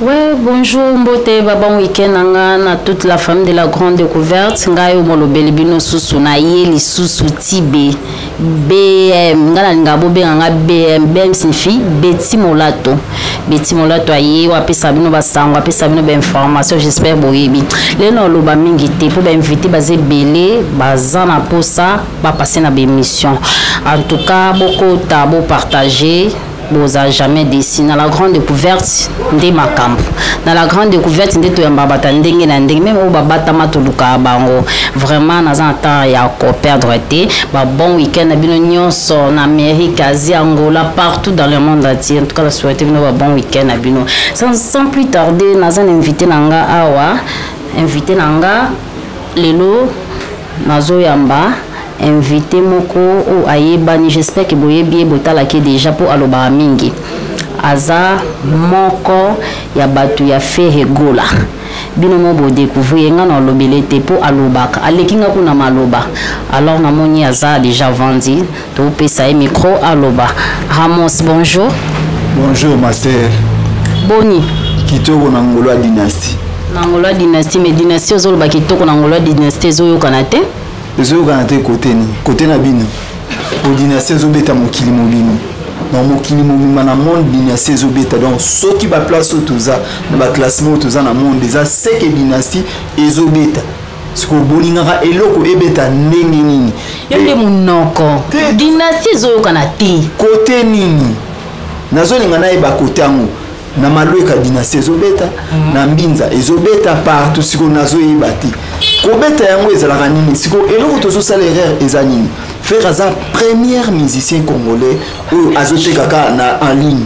Ouais, bonjour, mbote, bon week-end à toute la famille de la grande découverte. Ngayo molobeli bino susu na yeli susu tibe BM ngala ngabo be nga BM signifie Betty Molato aye wa pesa bino basango wa pesa bino ba information j'espère boyebi leno loba mingi te pour ba inviter bazé belé bazana posa ba passer na émission en tout cas beaucoup tabo partager vous a jamais dessiné dans la grande découverte de Makambo. Dans la grande découverte de Toyambabata ndenge na ndenge même au babata matuluka bango vraiment dans un temps ya ko perdre été ba bon week-end bino nyonso en Amérique, Asie, Angola, partout dans le monde entier. En tout cas la souhaiter bino ba bon week-end bino. Sans plus tarder dans un invité nanga awa invité nanga lelo nazo yamba invité moko ou ayebani j'espère que boyebi botala ki déjà pour aloba mingi aza moko ya batu ya feregola bino mo bo découvrir nga na lobelete pour alobaka alekinga kuna maloba alors na moni aza déjà vendu to pesa micro aloba Ramos bonjour. Bonjour ma sœur Boni kitoko na ngolo dynastie mais dynastie ozoloba kitoko na ngolo dynastie zo kanate Ezo ganate côté na bino. Pour dynastie zo beta mokili mobino. Dans mokili mobima na monde dynastie zo beta donc ceux qui ba place autoza na ba classement autoza na monde déjà c'est que dynastie ezo beta. Siko bolingaka eloko ebeta ndenge nini. Yonde munoko. Dynastie zo kanate. Côté nini. Nazo linga na eba côté ango. Na maloika dynastie ezo beta na mbinza ezo beta partout siko nazo yibati. Kobeta yango ezalaka nini siko eloko tozo sala erreur ezanini faire aza premier musicien congolais ou azote kaka na en ligne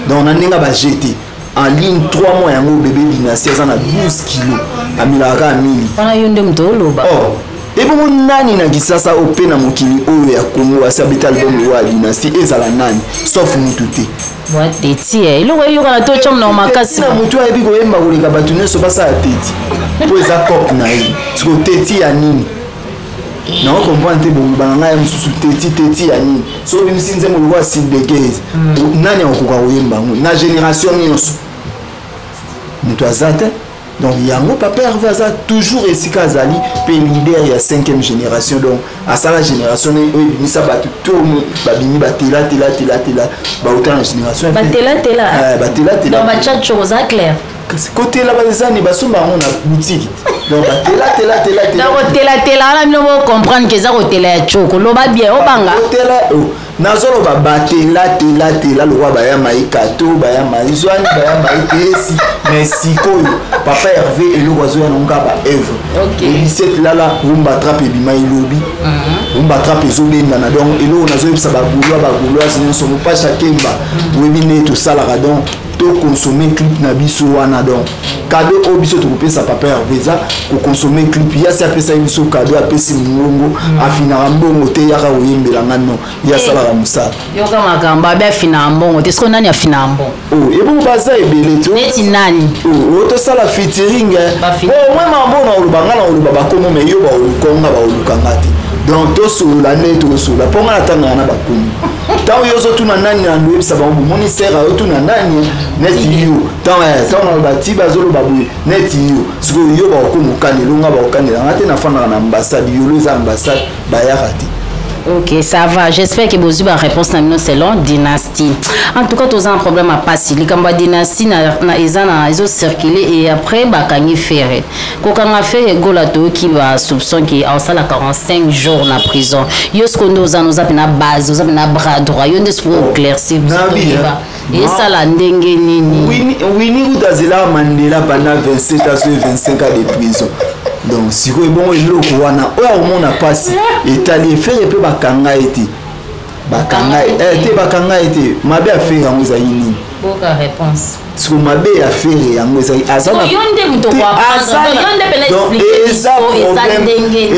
donc na nenga ba jeté en ligne 3 mois yango bébé dynastie za na 12 kilos amilaka mili pana yonde mtoloba oh et bon nani na gisasa ope na mokili oyo ya Congo asabita album wa dynastie ezala nani sauf mututé what teti eloko yoka na to chom na makasi na mutu ayebi ko yemba koleka batu neso basa teti po eza cop na ye siko teti ya nini na on comprend te bo banga ya mususu teti ya nini so bimisi nzemo lwa sibegeze nani akoka oyemba na génération nyonso mutu azate donc yango papa Hervé aza toujours esika azali pe leader ya 5e génération donc à ça la génération oyo bimisa batu tout babimi batela ba autant la génération batela donc ba chat chose clair côté là bazani basomba on a boutique donc batela donc tela na bino mo comprendre que ça hôtel ya choko lo ba bien obanga hôtel nazolo ba batela lo roi ba ya maikato ba ya maizwani ba ya maitesi mais sikoyo papa Hervé et le oiseau ya nonga ba Eve et 17 là rumba trappe bima ilobi rumba trappe ezobenda na donc elo nazo yebisa ba gulwa sino so pas chakemba webine to sala donc to consommer clip na biso wana donc cadeau obiso to kopesa papa Hervé za ko consommer clip ya sa pesa biso cadeau apesi mungo afina mbongo te ya ka oyembela ngano ya sala la musa yoka makamba ba fina mbongo te siko nani afina mbongo oh et bon baza ebele to neti nani oh to sala featuring oh moi mambo na olubanga na oluba bakomo me yo ba olukonga ba olukanga te donc to solo la net to solo ponga na tanga na bakomi tawo yozo tuna nani na ndwe bisa ba moni sera yo tuna nani neti yo tawo na bati bazolo babu neti yo siko yo ba okomukani longa ba okani na ngate na fana na ambassade yo loza ambassade ba yakati. Ok, ça va. J'espère que vous avez une réponse à c'est long dynastie. En tout cas, tous un problème à passer. Les Kamba dynastie ils ont circulé et après bah quand ils ferré. Quand on a fait Golato qui va soupçon qui a ça la 45 jours en prison. Yo ce qu'on nous a na base, nous a na bras droit. Yo ne se pour éclaircir. Et ça la ndenge nini. Oui, ni Udazela Mandela pendant 27 à 25 ans de prison. Donc si vous bon eloko wana oya omona pasi etali faire pe bakanga ete bakanga ete mabe affaire yango za yini boka réponse si mabe affaire yango za azana yonde mto kwa yonde pele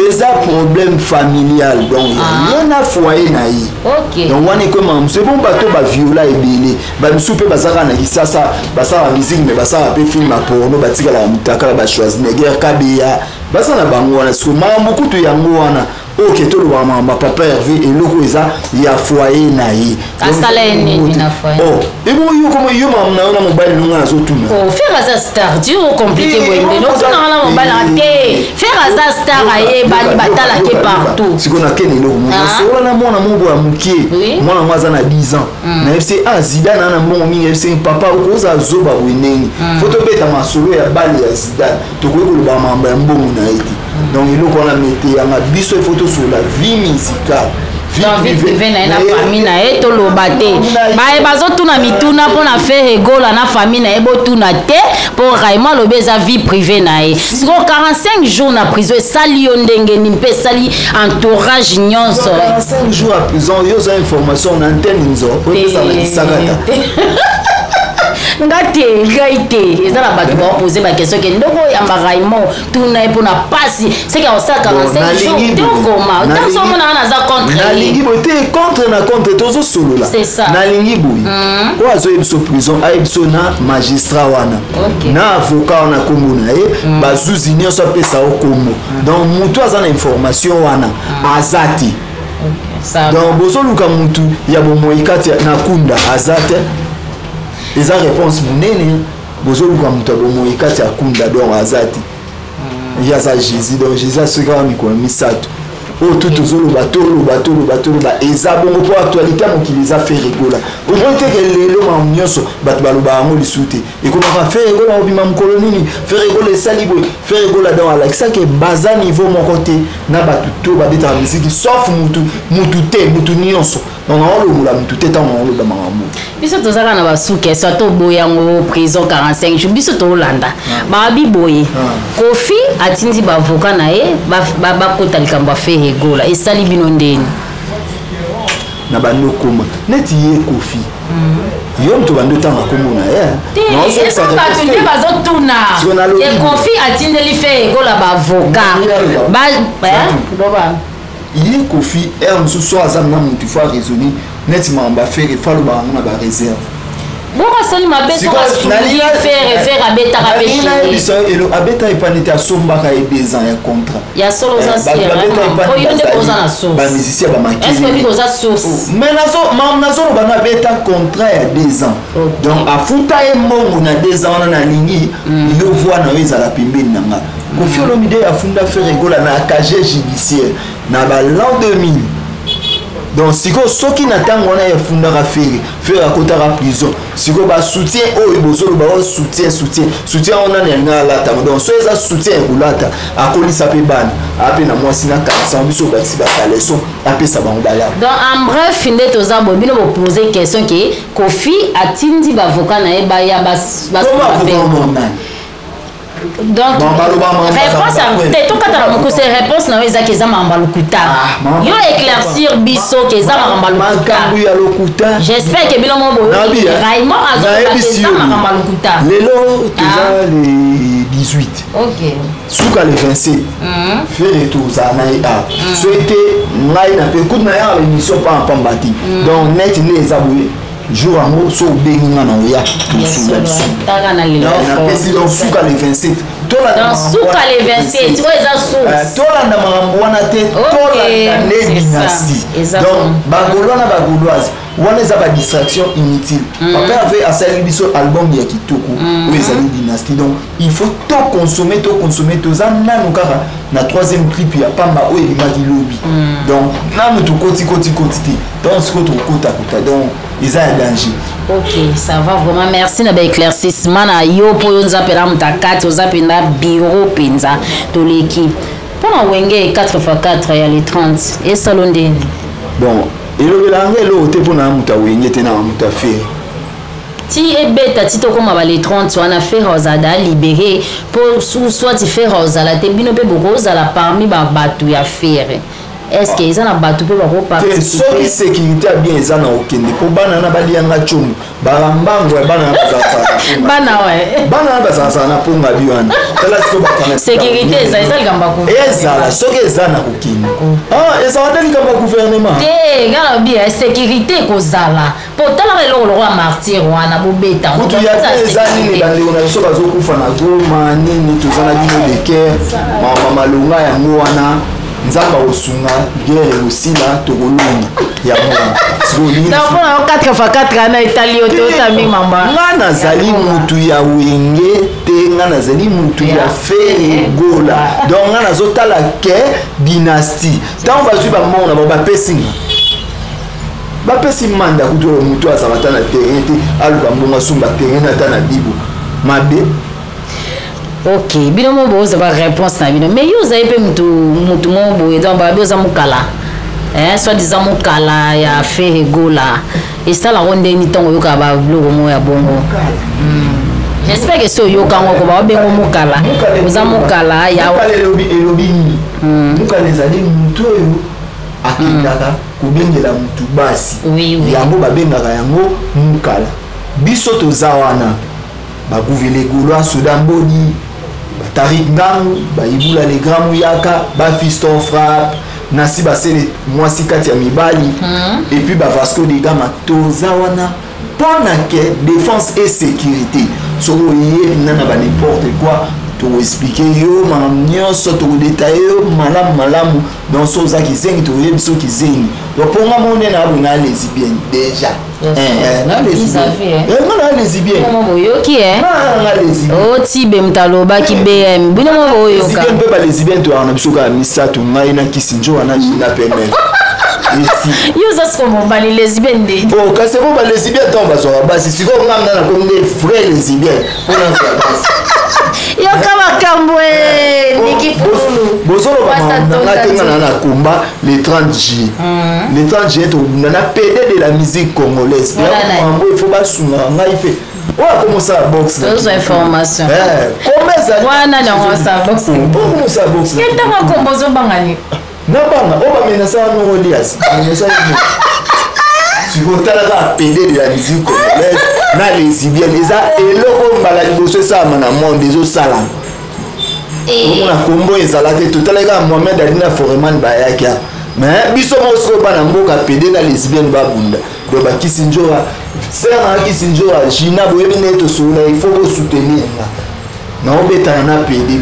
eza problème familial donc yona foyer na yi OK donc wana ko mam c'est bon bato ba viola ebele ba msupe bazaka na kisasa basala musique mais basala pe film porno batika la mutaka ba Schwarzenegger Kabia basana bango wana so mambo kutu yango wana ok tout le monde papa Hervé et le eza ya foyer na ye asala nini na foyer et bon yo comme yo na mobile lunga azotuna faire as star tu compliqué boyende no tuna na mobile te faire as star aye bani batala ke partout sikona kene lo so na mona mungu ya mukie mwana mwaza na 10 ans na FC Zidane na mbongo mingi FC papa okoza zoba wineni photo beta masolo ya bali ya Zidane to ko ba mamba ya mbongo na iti donc il faut qu'on a mis en biso photo sur la vie musicale vie privée na famille na e to lobate ba bazo tuna mituna pour na faire rigola na famille na e bo tuna te pour Raymond lobeza vie privée na e siko 45 jours na prison sali ndenge ni mpe sali entourage nyonso 45 jours à prison yo za information na antenne nzo pour ça na sagata ngate gaite ezala bato ba poser ba question ke ndoko ya Raymond tuna pour na pasi c'est que ça 45 jours te koma tant so mona na za contre na lingi bote contre na contre tozo solo là na lingi boui o azo ebso prison a ebso na magistrat wana na avocat na kombo na ye bazuzi nyonso pesa o komo donc mutu aza na information wana azati donc bozo luka mutu ya bomoi kati na kunda azate eza réponse munene bozo luka mutu bomoi kati ya kunda donc azati ya za Jésus donc Jésus asika mikolo misato o tout tozoloba toloba eza bongo po actualité mokili eza fait rigola omoi te ke lelo ma nyonso bato baloba yango lisu te ekomaka fait rigola obima mokolo nini fait rigola esali boye fait rigola donc alakisa ke baza niveau moko te na bato to babetaka misiki sauf mutu nyonso donc aolobola mutu te ntango aoloba makambo biso tozaka na basuke so toboya yango prison 45 jours biso tolanda babi boye Kofi atindi bavoka na ye bakota likambo afere gola esali bino ndeni na bando koma neti ye Kofi yo mto bando tanga kombo na ye non c'est ça bato nde bazotuna ye Kofi atindeli fere gola bavoka ye Kofi mosusu aza na mutu fo raisonner neti mamba fere falo bango na ba réserve bongo sali mabe so faire abetaka biso elo abeta epanete asombaka ebezan ya contrat ya solo za sira oyo nde koza na source ba musicien ba makili est-ce que biko za source mais nazo bana beta contrat ya 2 ans donc afuta e mongo na 2 ans na lingi yo voix na weza la pembeni nanga Kofi Olomide afunda faire rigola na casier judiciaire na ba l'an 2000 donc siko soki na tango na yafundaka faire akotaka prison siko ba soutien oyo bozolo ba soutien ona na lata donc so eza soutien kulata akolisa pe bana ape na mwasi na 400 biso basi ba kaleso apesa bango bala donc en bref nde toza bo bino bo poser question ke Kofi atindi bavoka na ye ba ya bas donc réponse à tout cas dans c'est réponse na weza ke za mambalukuta yo éclaircir biso ke za mambalukuta j'espère que bino mo Raymond azo za mambalukuta lelo toza le 18 OK suka le 27 faire tout ça na a souhaiter ngai na pe coup na ya émission pas en pambati donc net ne zaboué jour en haut so benga na oya tout sous taka na lelo donc suka le 27 dans suka le 27 o eza source tolanda makambo wana te tolanda ne dynastie donc bagolwana bagoloise wana eza ba distraction inutile papa avait asali biso album ya kitoko o ezali dynastie donc il faut to consommer toza nanu kaka na troisième clip ya pamba o elimaki lobi donc nanu tokoti te donc siko tokota donc ils ont un danger. Ok, ça va vraiment. Merci na éclaircissement na yo po yo nzapela mutakati ozapenda bureau penza to l'équipe. Pendant wenge 4x4 ya les 30 et salon ndeni. Bon, elobelanga lo te pona muta wenge te na muta fe. Ti ebeta ti to koma ba les 30 wana faire ozada libérer pour soit ti faire ozala te bino pe boko ozala parmi ba batu ya faire. Est-ce que ils ont battu pour repartir? Ceux qui sécurité a bien ils en ont aucun. Pour banana balianga chum, barambango et banana bazasa. Banana bazasa na pour ngabiwana. Sécurité ça ils gamba ko. Ezala ceux qui ezana aucun. Ah, ezala deli gamba gouvernement. Te ngala bien sécurité ko zala. Pourtant la lo roi martyr wana bobeta. Kutu ya ezali dans les on a so bazo kufa na goma nini tozana bino de cœur. Mama malunga ya ngwana. nzamba osunga guerre aussi là tokolonga ya mwana donc 4x4 na Italie otami mamba nga nazali mutu ya wenge te nga nazali mutu ya Feregola donc nga nazotala ke dynastie tant bazwi bamona bapesi manda kutu mutu azala ta na terrain te aluka mbongo asumba terrain ata na bibo mabe. Ok, bino mo boza ba réponse na bino. Mais yo zaïpe mutu mo boye donc ba boza mukala. Soit disant mukala ya Feregola. Et ça la ronde ni tongo yoka ba bloko mo ya bongo. J'espère que so yoka ngoko ba bengo mukala. Boza mukala ya elobini. Mukala ezali mutu oyo akindaka kubengela mutu basi. Oui. Yango ba bengaka yango mukala. Biso toza wana. Ba gouverneur Gaulois Soudan Boni Tarik Ngang ba ibula les grands mouyaka ba fiston frappe nasi ba sele mwasi kati ya mibali et puis ba Vasco de Gama tozawana pona ke défense et sécurité so yé nana ba n'importe quoi to expliquer yo manam nyonso to détailler yo malamu dans so za ki zengi to yé biso ki zengi to ponga monde na bunga les bien déjà na les bien boyoki o tibe mtaloba ki BM bino mo boyoka bien pe ba les bien to ana biso ka misato ngai na kisinjo ana jina pembe yo ça se comment les lesbiennes de oh quand c'est bon ba lesbiennes tomba so ba si siko ngamna na comme des frères lesbiennes on a ça base yo kama kambwe niki pulu bozolo ba tenga na komba les 30 juillet les 30 juillet to na PD de la musique congolaise il faut pas sunga ngai pe on a commencé à boxe deux informations comment ça wana na ça boxe comment ça boxe quel temps kombozo bangani Nabanga, on va mener ça à nos relias. Si vous avez la PD de la musique congolaise, na les Zibiens, et l'eau comme ça, mon des autres salams. On a combo et salade, tout à l'heure, Mohamed Adina Foreman Bayakia. Mais, bisomo so banamboka PD na les Zibiens Babunda. Donc, Kisinjoa, c'est un Kisinjoa, Gina Boyebine to Soula, il faut vous soutenir. Non, mais tu as un PD, il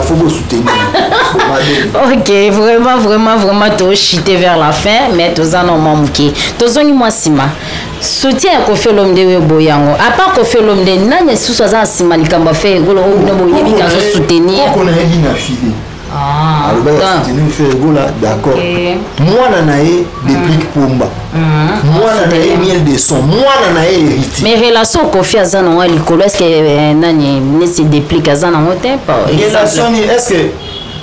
faut vous soutenir. Ok, vraiment, tu chité vers la fin, mais tu as normalement mouké. Tu as moi sima. Soutien à Kofi Olomide Boyango. À part Kofi Olomide, nani sous ça sima likamba fait golo no boyebi ka soutenir. On a dit na fille. Ah, soutenir fait gola, d'accord. Moi nanae déplique pomba. Moi nanae miel de son. Moi nanae héritier. Mais relation Kofi azana wa likolo est-ce que nani ne se déplique azana motin pas? Relation est-ce que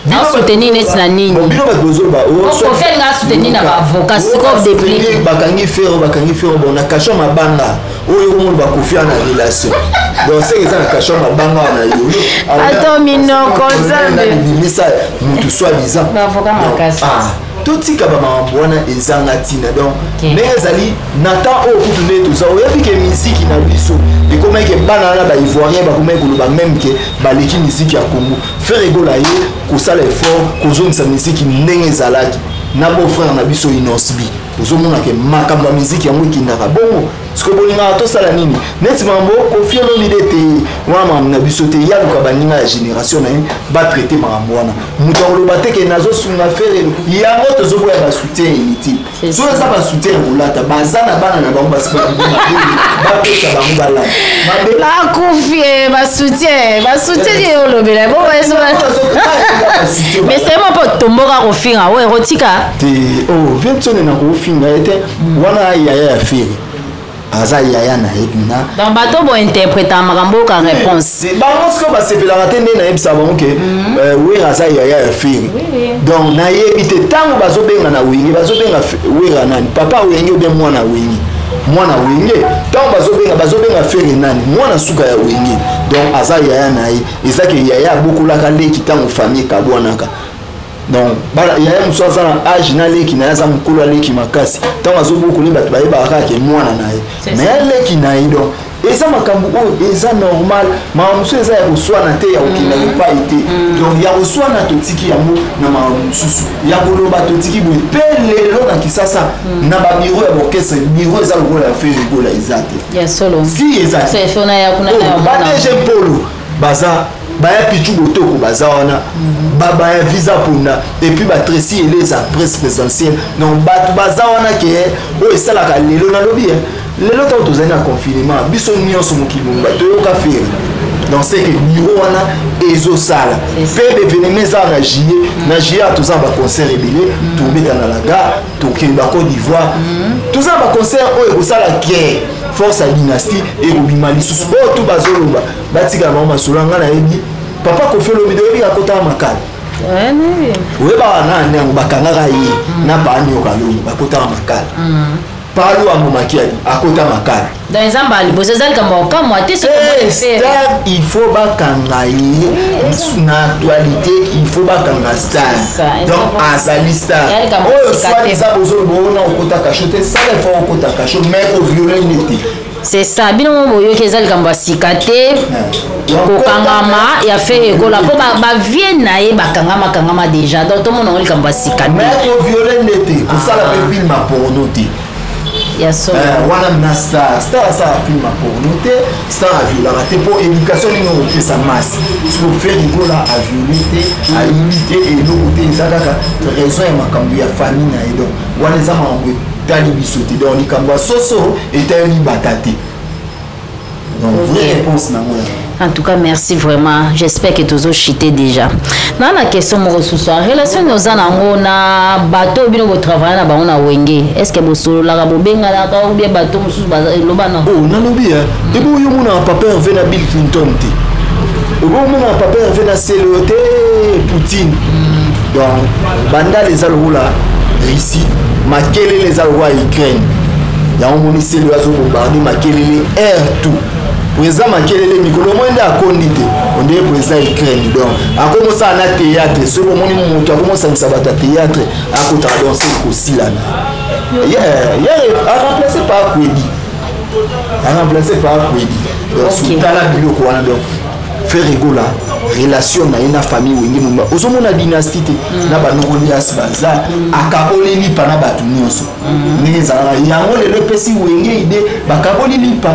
non soutenir net na nini bino ba bozo ba o so fait nga soutenir na avocat siko déplique bakangi fero bon na kasho mabanga oyo ko mo ba kofia na relation donc c'est ça na kasho mabanga na yo attends mino konzambe misa mutu soit disant avocat makasi totika ba mambwana ezanga tina donc mais ezali nata o kutunde to za oyebi ke musique na biso et comment que bana na ba ivoirien ba comment ko ba même que ba leki musique ya Congo Feregola ye ko sala effort ko zone sa musique ndenge ezalaki na bo frère na biso inosbi ozomona ke makambo ya musique yango ekindaka bongo siko bolinga to sala nini neti mambo Kofi Olomide te wana na biso te ya luka baninga ya génération na ba traiter mambo wana muto oloba te ke nazo sunga fere yango tozoboya ba soutien inutile so ça ba soutien kolata bazana bana na bango basipa ba pesa bango bala la Kofi ba soutien olobela bon mais c'est moi pas tomboka kofinga ouais rotika te oh viensone na kofinga ete wana ya fere aza yaya na ebina donc bato bo interpréter makambo ka réponse bango siko basepelaka te nde nayebisa bango ke wera aza yaya ya fere donc nayebi te ntango bazobenga na wenge bazobenga wera nani papa wenge obe mwana wenge ntango bazobenga fere nani mwana suka ya wenge donc aza yaya na ye ezaki yaya abokolaka leki ntango famille kabwanaka donc yaya mosu aza na age na leki na ye aza mokolo aleki makasi ntango azobokoli bato bayebaka kaka mwana na ye mais aleki na ye donc eza makambo oyo eza normal makambo mosusu eza ya koswana te ya kokenda epai te donc ya koswana totiki yango na makambo mosusu ya koloba totiki boye mpe lelo na kisasa na babiro ya borkestre biro eza lokola ya Feregola eza te ya solo si eza badege polo baza baya pichu botoko bazawana baba ya visa pona et puis ba Tracy et les presse présidentielle donc bazawana ke o esala ka lelo na lobby lelo ta tozana confinement biso nyonso mokili ba toyoka faire donc c'est que niveau wana ezosala pe d'événements na juillet tous ba concert rebelé tobeta na la gare tokemba Côte d'Ivoire tous ba concert o ekosala ke force à dynastie et robima lisusu o tout bazoloba batika ba masolanga na yebi papa Koffi Olomide yebi akota makala oui ba na ndango bakangaka ye na bani okalo bakota makala Parlo à mon maquillage, à côté de ma carte. Dans les emballés, vous avez comme moi, star, il faut pas qu'on aille une actualité, il faut pas qu'on aille star. Donc, à sa liste, oh, soit les abosons, on a cachoté, ça les faut on a cachoté, mais au violet n'était. C'est ça, bien on voit que ça comme sikate, kokangama, il a fait gola pour ba vienne nae bakangama déjà. Donc tout le monde on comme sikate. Mais au violet n'était, pour ça la film ma pour noter. Wana na star ça film pour noter star a vu la raté pour éducation nous fait sa masse pour faire du gola à violer à limiter et l'autre ça la raison est makambo ya famille na edo wana za mambo tali bisoté donc ni kamba soso et tali batate donc vraie réponse na moi. En tout cas, merci vraiment. J'espère que tous chité déjà. Dans la question, mon ressource, relation nos anangos na bateau bien au travail na baona wenge. Est-ce que vous solo la bobenga la ka ou bien bateau musu lobana? Oh, na lobi hein. Et bon yo mona papa Hervé na Bill Clinton té. Et bon mona papa Hervé na Seloté Poutine. Donc banda les alroula Russie, makele les alroula Ukraine. Ya on moni Selo azo bombarder makele air tout. Président Makelele Mikolo Mwende a condité on dit président Ukraine donc a commencé à na théâtre ce moment on a commencé à sabata théâtre à côté de danser aussi là hier a remplacé par Kwedi sultan la bilo ko wana donc faire rigola relation na ina famille wengi mumba ozomo na dynastie na ba nokoli asbaza akaboli lipa na batu nyonso neza yango le pesi wengi ide bakaboli lipa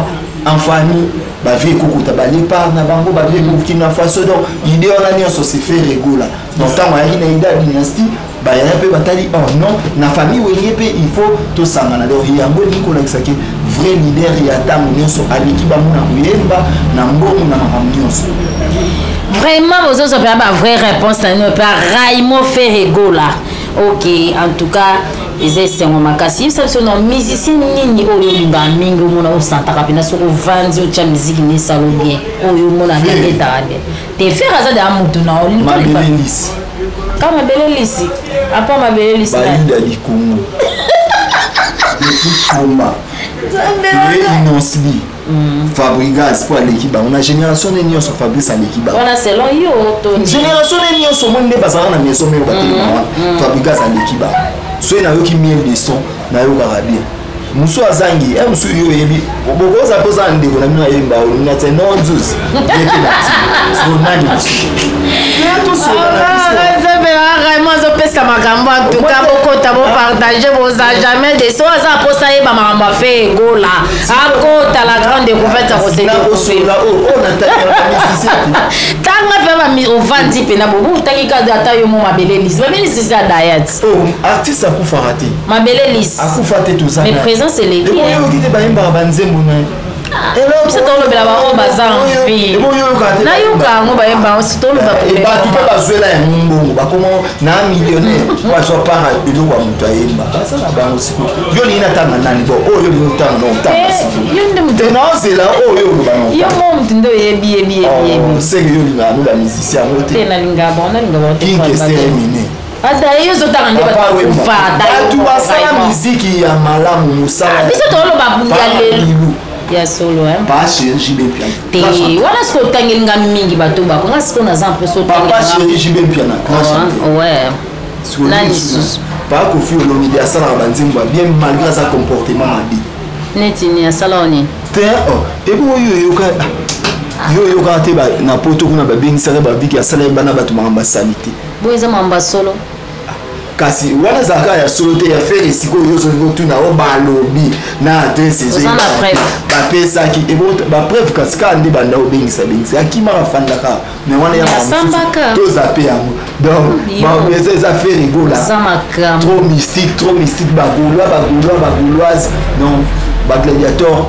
en famille ba vie kokuta ba lipa na bango ba vie Burkina Faso donc idée on a nyonso se fait rigola donc tant ya ina ida dynastie ba ya pe batali non na famille wengi pe il faut to sangana donc yango niko na kisaki vrai leader ya tamu nyonso aliki ba muna kuyemba na mbomu na mamnyonso. Vraiment, vous avez une vraie réponse par Raymond Ferregola. Ok, en tout cas, les essais ont marqué. Ça c'est un musicien ni au Yoruba, mingo mona au Santa Capina sur le vent du cha musique ni salon bien. Au Yoruba na détaillé. T'es fait raza de amutu na oli. Ma belle lisse. Kama belle lisse. Apa ma belle lisse. Ba ida di Congo. Depuis Koma. Et Inosli. Fabrigas pour l'équipe. On a génération de nions sur Fabrice à l'équipe. Voilà, c'est long yo. Génération de nions sur monde pas ça na maison mais Fabrigas à l'équipe. Soit na yo qui miel de son na yo garabia. Musu azangi, musu yo yebi. Boko za poza ndeko na mina yemba o na te no nzus. So nani musu. Tout ça. Vraiment zo pesa makambo en tout cas beaucoup tabo partager vos jamais des soins ça pour ça yeba makambo fait gola. Akota la grande découverte ça c'est tanga pe ba mi ovandi pe na bobu tangi ka data yo mo mabele liste. Mabele liste ça diet. Oh, artiste akufa raté. Mabele liste. Akufa te tout ça. Mais présent c'est les qui. Yo ki te ba yemba banzembo na. C'est tout le bela ba bazan fi. Na yuka ngo ba yemba c'est tout le ba. Et ba tu peux pas jouer là mbongo ba comment na millionnaire ba soit pas de lo wa mutu ayemba. Ça na ba aussi. Yo ni na tanga nani bo. Oh yo ni tanga no tanga. Yo ndem te na c'est là oh yo ba no. Yo mo mutu ndo yebi. C'est que yo ni na no ba musicien moté. Te na linga bon na linga bon. Qui est terminé. Ata hizo tanga ndiba kufata. Tu vas la musique ya malamu musala. Biso to lo ba bungale. Ya solo hein. Pas chéri JB Piano. Te wala sko tangelinga mingi bato ba konga sko na zampe so tangelinga. Pas chéri JB Piano. Ouais. Nani sus. Pas Koffi Olomide asala banzimba bien malgré sa comportement madi. Neti ni asala oni. Te et bon yo ka te ba na poto kuna ba bing sare ba biki asala bana bato mamba sanité. Boeza mamba solo. kasi wana zaka ya solo te ya faire siko yoso tuna o balobi na adresse zo ba pesa ki e ba preuve kasi ka ndi banda obengisa bengisa akima afandaka mais wana ya to zaper yango donc ba pesa ça fait rigola trop mystique ba gauloise donc ba gladiateur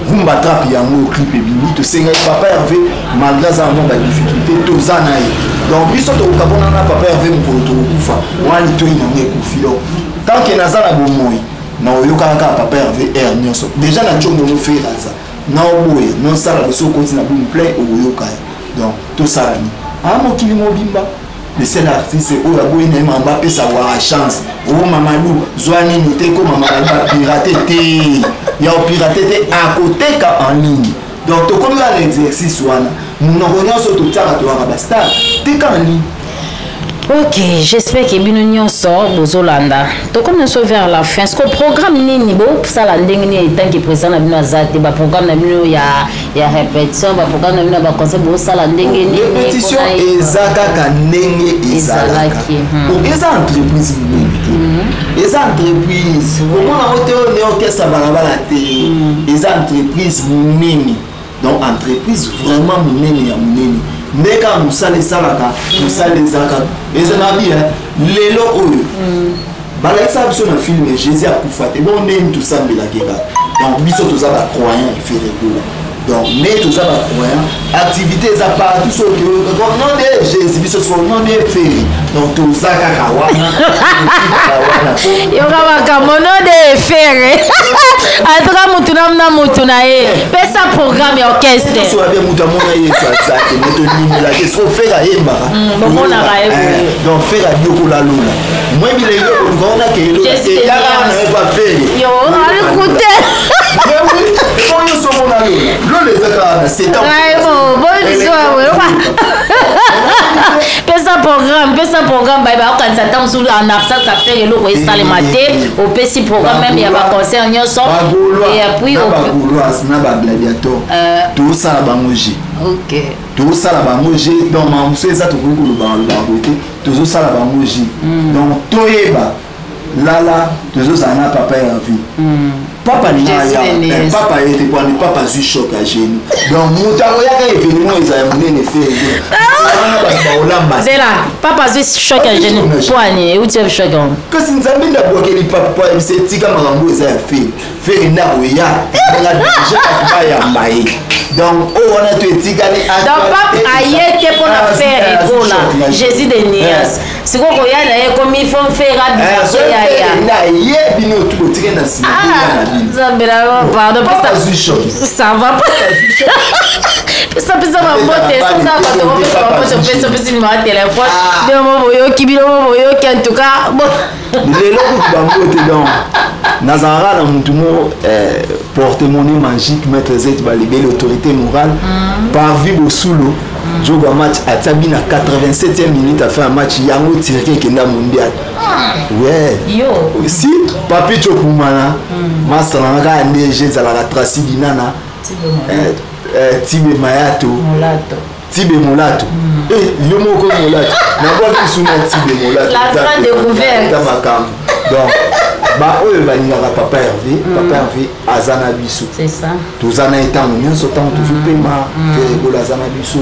rumba trap yango clip ebimi to senga papa Hervé malgré ça on a des difficultés to zanaï donc biso to kabona na papa Hervé mukolo to kufa wani to ina nge kufilo tant que nazala bomoi na oyoka ka papa Hervé nyonso déjà na chombo no faire ça na oboye non sala biso continue na play oyoka donc to sala ni mokili mobimba le seul artiste où la boue n'est pas pe savoir chance ou mamadou zoani ni te ko mamadou pirater te ya pirater te à côté ka en ligne donc to comme l'exercice wana nous n'aurions surtout tara to ba star te ka en ligne. Ok, j'espère que bino nyonso bozolanda. To comme nous sommes vers la fin, ce que programme nini bo ça la ndenge ni tant que présent na bino azate ba programme na bino ya répétition ba programme na bino ba concert bo ça la ndenge ni répétition ezaka ka ndenge ezalaki. Pour les entreprises les entreprises comment na hotel ne orchestre balabala te les entreprises nini donc entreprise vraiment nini ya nini ndeka musale salaka musale zaka ezana bien lelo oyo balakisa biso na film Jésus akufa te bon ndeni tosambela keka donc biso toza ba croyant ifere donc mais toza ba croyant activité za partout so que non de Jésus biso so non de feri donc toza kaka wana yo kama mono de feri atra mutu na ye pesa programme ya orchestre so bien mutu mona ye ça meto ni la que so fera yemba mona ka donc fera bioko la luna moi bile yo ko na ke lo te ya na pas feri yo écoutez mais oui bon yo so mona lo les aka c'est temps bon bisous pesa programme ba ka ça temps sur en absence ça fait le ko installer maté au petit programme même il y a ba concert nyonso et puis au gauloise na ba gladiateur tout ça la bangoji OK tout ça la bangoji donc mamso ça to ko ba beauté tout ça la bangoji donc toyeba lala tout ça na papa en vie papa ni ya papa était pour ne pas passer choc à génie donc mutako yaka événement ils a mené fait c'est là papa passer choc à génie poigné où tu as choc que si nzambe na bokeli papa c'est tika makambo za fait na oya na déjà pas ya mai donc on a tout tika ni donc papa ayete pour la faire écola Jésus de Nias c'est quoi koya na comme il faut faire ya na ye bino tout tika na sima pardon, ça va pas. Ça peut ça va monter, ça va pas téléphone. En tout cas, bon. Les locaux donc Nazara na mutumo porte-monnaie magique maître Z Balibé l'autorité morale par Vibo Soulo joue un match à Tabina 87e minute a fait un match yango tiré qui est mondial. Ouais. Yo. Si Papi Chokumana Masalanga ndege za la Tracy Dinana Tibe Mayato Tibe Molato yo moko Molato na kwa kisuna Tibe Molato la grande découverte donc ba oyo balingaka papa Hervé azana biso c'est ça tozana etango nyonso tango tozopema ferebola azana biso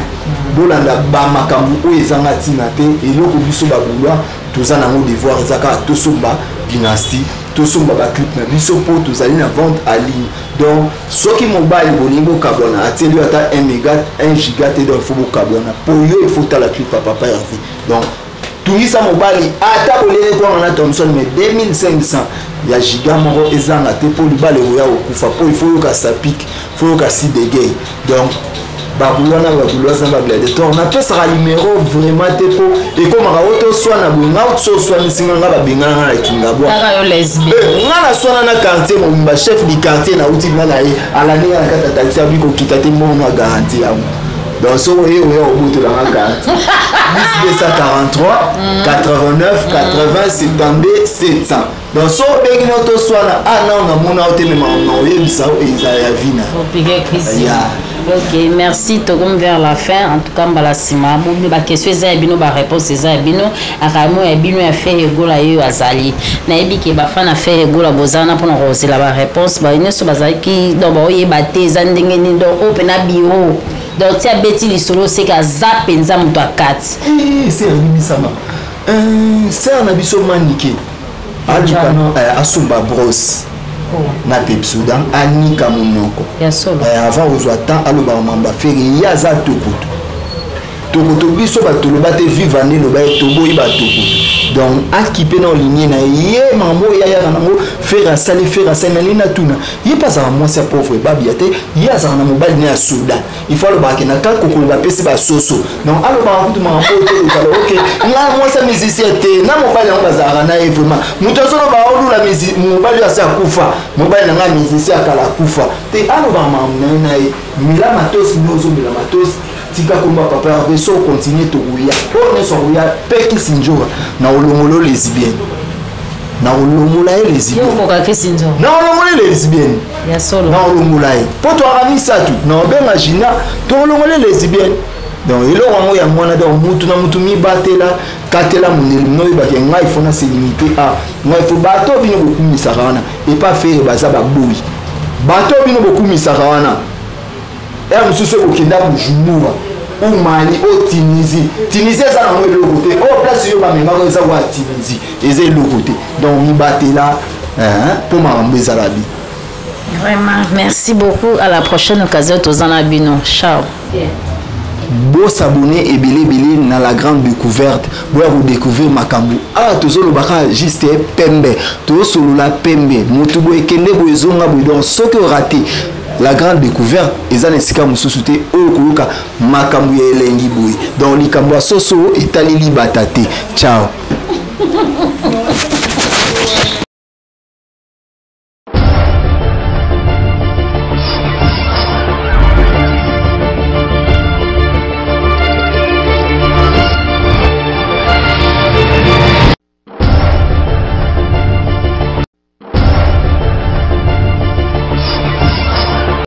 bolanda bamakambo oyo ezanga ntina te eloko biso babulwa toza nango devoir ezaka tosomba dynastie tosomba baclip na biso mpo tozali na vente à ligne donc soki mobali bolingo kabwana atieli ata 1 giga te donc il faut bokabwana po yo il faut tala clip ya papa Hervé donc tungisa mobali ata bolele kwa na Thomson mais 2500 ya giga moko ezanga te po libale oya okufa po il faut ka sapik faut ka si dégay donc babulwana babulwaza ba gladiateur on appelle ça numéro vraiment te po et comme raoto swana bunga so swani singa nga babengana na kingabwa taka yo lesbi nga na swana na quartier mo chef du quartier na uti na ye ala ni na kata taxi abiko kitate mo na garantie amu donc so oye au bout de la carte 1243 89 80 72 700 donc so bengi moto swana ana na mona otemema na oyebisa o ezaya vina opige Christ ya Ok, merci. Togom vers la fin. En tout cas, mbala sima. Boumi ba question eza bino ba réponse eza bino. Akamo ya bino ya faire egola yo azali. Na yebi ke ba fa na faire egola bozana pour na rose la ba réponse ba ineso bazali ki do ba oyeba te eza ndenge ni do open na bureau. Donc tia beti lisolo c'est ka zapenza muto akati. C'est rimisama. C'est un abisso maniqué. Alikano asumba brosse. Na pepsudan anika munoko avant ozwa temps aloba mamba feri ya za tokoto tokoto biso batoloba te vivre ne loba toboyi batokoto donc akipe na ligne na ye mambo ya nango fera sali na lina tuna ye pas à moi c'est pauvre babia te ye azana na mobali ne ya soda il faut aloba ke na ka kokolo ba pesi ba soso donc aloba kutu mambo te kala OK nga moi ça musicien te na mobali ngo bazara na vraiment muto solo ba olula musique mobali asa kufa mobali na nga musicien akala kufa te aloba mambo na ye mila matos nyozo mila matos tika komba papa vaisseau continue to rouya on est sur rouya peki sinjora na olongolo lesbienne na olongola lesbienne yo ko ka sinjora na olongola lesbienne ya solo na olongola poto aramisa tu na benga jina to olongola lesbienne donc ilo wango ya mwana donc mutu na mutu mi batela katela muneli no ibake ngai fona se limiter a ngai fo bato bino bokumisa kana et pas faire baza baboui bato bino bokumisa kana mususu okenda bujumura ou Mali ou Tunisie eza na le côté oh place yo ba menga ko eza wa Tunisie eza le côté donc mi batela pour ma ezalabi. Vraiment merci beaucoup, à la prochaine occasion tozana bino ciao. Beau s'abonner et belé dans la grande découverte pour vous découvrir makambu ah tozolo baka juste pembe tozolo la pembe mutubo ekende boezonga boudon soki raté la grande découverte eza nesika mususu te oyo koyoka makambu ya elengi boye donc likambo ya soso etaleli batate ciao.